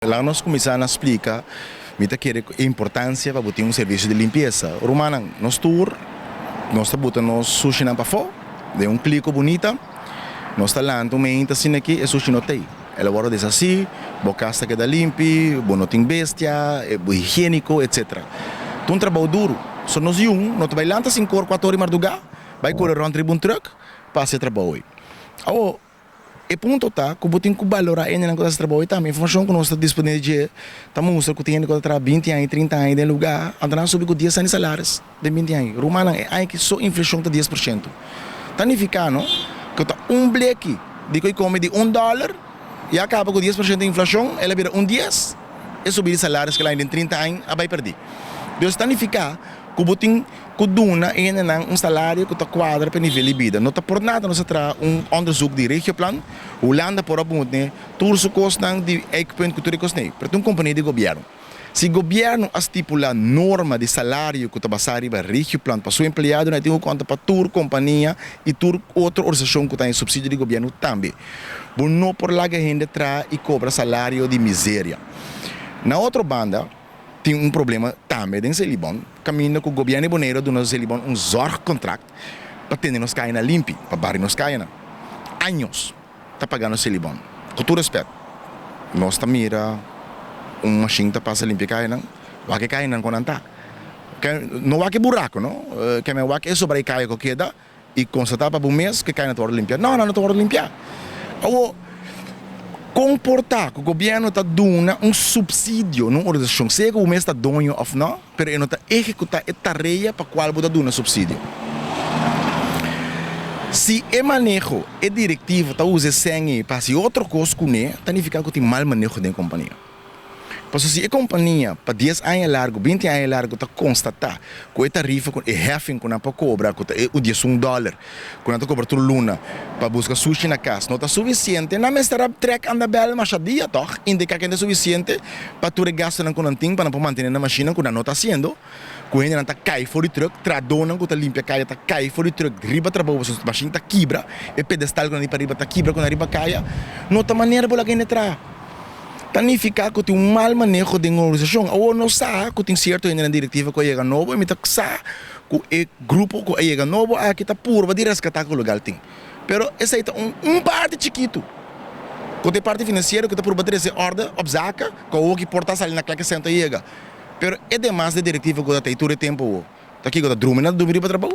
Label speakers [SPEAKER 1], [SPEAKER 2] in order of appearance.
[SPEAKER 1] Lá nós começamos a explicar a importância para ter serviço de limpeza. Romana, nós tour, nós estamos nos sushi na pafó, de clique bonita, nós estamos lá, também assim aqui, é sushi não tem. Ela agora diz assim, bocasta que dá limpi, não tem bestia, é higiênico, etc. Então, trabalho duro. Só nós nós vai lá, 5 horas, 4 horas, madrugada, vai correr um tribun truck, passa o trabalho. E ponto tá, que botem que valorar ainda na coisa de trabalho também. Informação que nós estamos disponível, estamos mostrando que tem que trabalhar 20 anos, 30 anos em lugar, andando sobre com 10 anos de salários de 20 anos. Romana é que só inflação está 10%. Tanificar, não? Que está bleque de que come de $1 e acaba com 10% de inflação, ela vira 10 e subir salários que lá em 30 anos, vai perder. Então, tanificar, que botem que duna ainda salário que está quadra para nível de vida. Não está por nada, não se traz onderzoek de regioplan, Holanda por abund, né? Tudo custa de equipamento que tudo custa, para uma companhia de governo. Se o governo estipula norma de salário que está basado em regioplan para seu empregado, não tem conta para toda companhia e toda outra organização que está em subsídio de governo também. Não por lá que a gente traz e cobra salário de miséria. Na outra banda, tem problema também em Celibon. Caminho com o governo boneiro do nosso Celibon contrato para ter nos cair na limpe, para barrer nos cair na. Anos está pagando o Celibon. Com todo respeito, nós mira uma machine que passa a limpar cair não, vai que cair não quando está. Não vai que buraco, não? Que me vai que é sobre cair que queda e constatar para o mês que cai na tua limpar. Não na tua limpar. Comportar que o governo está dando subsídio numa organização, seja o mês está dono ou não, mas ele não está executando a tarefa para a qual está dando subsídio. Se o manejo, a diretiva está usando sangue para se outra coisa com ele, significa que tem mal manejo da companhia. Porque se a companhia, para 10 anos largo, 20 anos largo, está constatar que a tarifa, a hefing que não cobra, que o $1, que não cobra toda luna, para buscar sushi na casa, não está suficiente, não me estará trek anda bela machadia, toch? Indica que não é suficiente para tu regastar na conanting, para não manter na máquina que não está sendo, que ainda não está cai fora do truck, tradona que está limpa cai, está cai fora do truck, riba trabalho, a máquina está quebra, o pedestal que não está riba está quebra, quando a riba cai, não está maneira para alguém entrar. Significa que tem mal manejo de uma organização. Ou não sabe que tem certo ainda na diretiva que chega novo, mas sabe que o grupo que chega novo aqui está puro, de resgatar que o lugar tem. Pero essa é parte chiquito. Que tem parte financeira que está por bater essa ordem, obsaca, que o que porta sair naquela que senta chega. Pero é demais da diretiva que está todo o tempo. Está aqui que está dormindo para trabalhar.